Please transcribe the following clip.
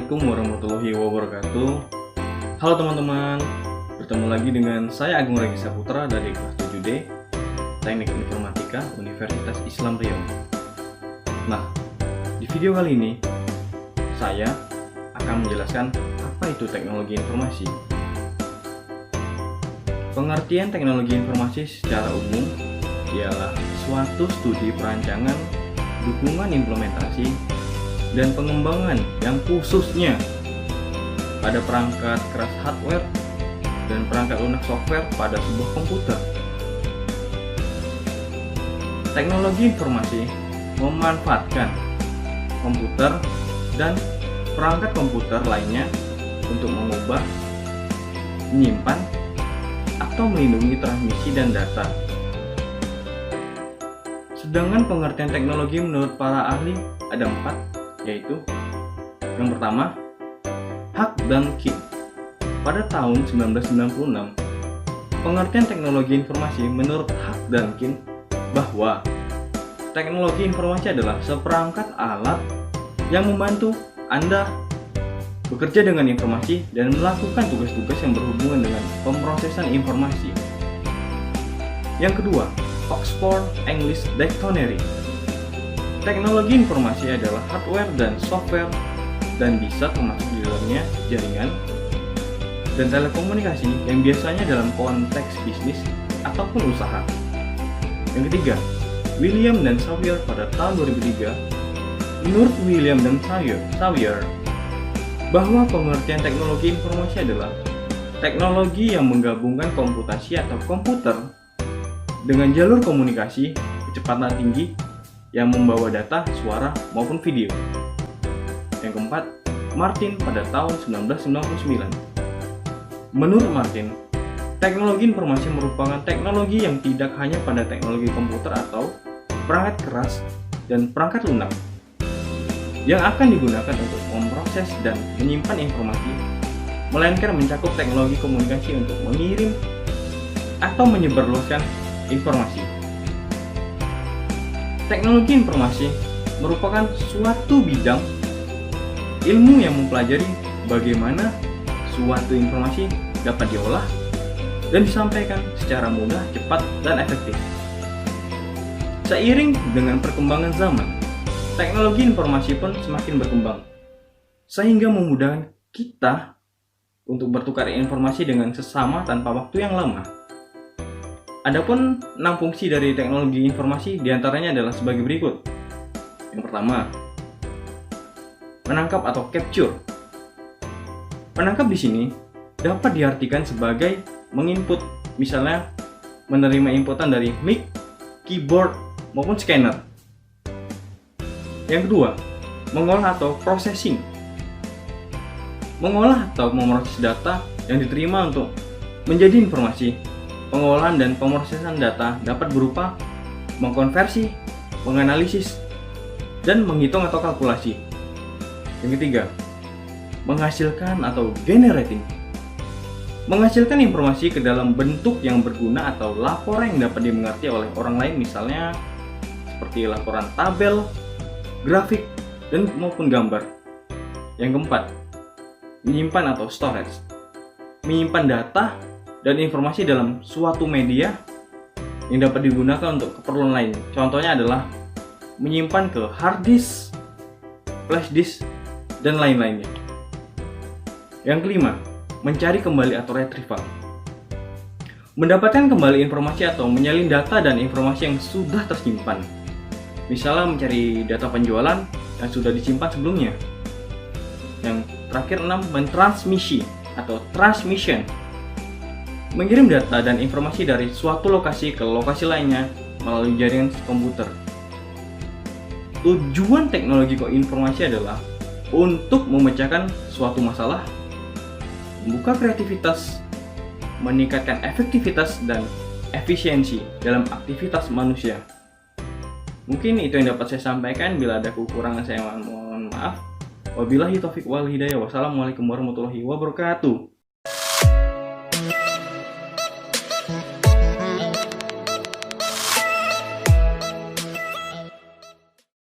Assalamualaikum warahmatullahi wabarakatuh. Halo teman-teman, bertemu lagi dengan saya Agung Regisa Putra dari kelas 7D Teknik Informatika Universitas Islam Riau. Nah, di video kali ini saya akan menjelaskan apa itu teknologi informasi. Pengertian teknologi informasi secara umum ialah suatu studi perancangan, dukungan implementasi, dan pengembangan yang khususnya pada perangkat keras hardware dan perangkat lunak software pada sebuah komputer. Teknologi informasi memanfaatkan komputer dan perangkat komputer lainnya untuk mengubah, menyimpan, atau melindungi transmisi dan data. Sedangkan pengertian teknologi menurut para ahli ada 4, yaitu yang pertama, Huck dan Kim. Pada tahun 1996, pengertian teknologi informasi menurut Huck dan Kim bahwa teknologi informasi adalah seperangkat alat yang membantu Anda bekerja dengan informasi dan melakukan tugas-tugas yang berhubungan dengan pemrosesan informasi. Yang kedua, Oxford English Dictionary. Teknologi informasi adalah hardware dan software dan bisa termasuk di dalamnya jaringan dan telekomunikasi yang biasanya dalam konteks bisnis ataupun usaha. Yang ketiga, William dan Sawyer pada tahun 2003. Menurut William dan Sawyer bahwa pengertian teknologi informasi adalah teknologi yang menggabungkan komputasi atau komputer dengan jalur komunikasi kecepatan tinggi yang membawa data, suara, maupun video. Yang keempat, Martin pada tahun 1999. Menurut Martin, teknologi informasi merupakan teknologi yang tidak hanya pada teknologi komputer atau perangkat keras dan perangkat lunak yang akan digunakan untuk memproses dan menyimpan informasi, melainkan mencakup teknologi komunikasi untuk mengirim atau menyebarluaskan informasi. Teknologi informasi merupakan suatu bidang ilmu yang mempelajari bagaimana suatu informasi dapat diolah dan disampaikan secara mudah, cepat, dan efektif. Seiring dengan perkembangan zaman, teknologi informasi pun semakin berkembang, sehingga memudahkan kita untuk bertukar informasi dengan sesama tanpa waktu yang lama. Adapun 6 fungsi dari teknologi informasi diantaranya adalah sebagai berikut. Yang pertama, menangkap atau capture. Menangkap di sini dapat diartikan sebagai menginput, misalnya menerima inputan dari mic, keyboard, maupun scanner. Yang kedua, mengolah atau processing. Mengolah atau memproses data yang diterima untuk menjadi informasi. Pengolahan dan pemrosesan data dapat berupa mengkonversi, menganalisis, dan menghitung atau kalkulasi. Yang ketiga, menghasilkan atau generating. Menghasilkan informasi ke dalam bentuk yang berguna atau laporan yang dapat dimengerti oleh orang lain, misalnya seperti laporan tabel, grafik, dan maupun gambar. Yang keempat, menyimpan atau storage. Menyimpan data dan informasi dalam suatu media yang dapat digunakan untuk keperluan lain. Contohnya adalah menyimpan ke hard disk, flash disk, dan lain-lainnya. Yang kelima, mencari kembali atau retrieval. Mendapatkan kembali informasi atau menyalin data dan informasi yang sudah tersimpan. Misalnya mencari data penjualan yang sudah disimpan sebelumnya. Yang terakhir 6, mentransmisi atau transmission. Mengirim data dan informasi dari suatu lokasi ke lokasi lainnya melalui jaringan komputer. Tujuan teknologi informasi adalah untuk memecahkan suatu masalah, membuka kreativitas, meningkatkan efektivitas dan efisiensi dalam aktivitas manusia. Mungkin itu yang dapat saya sampaikan. Bila ada kekurangan saya mohon maaf. Wabillahi taufiq wal hidayah. Wassalamualaikum warahmatullahi wabarakatuh.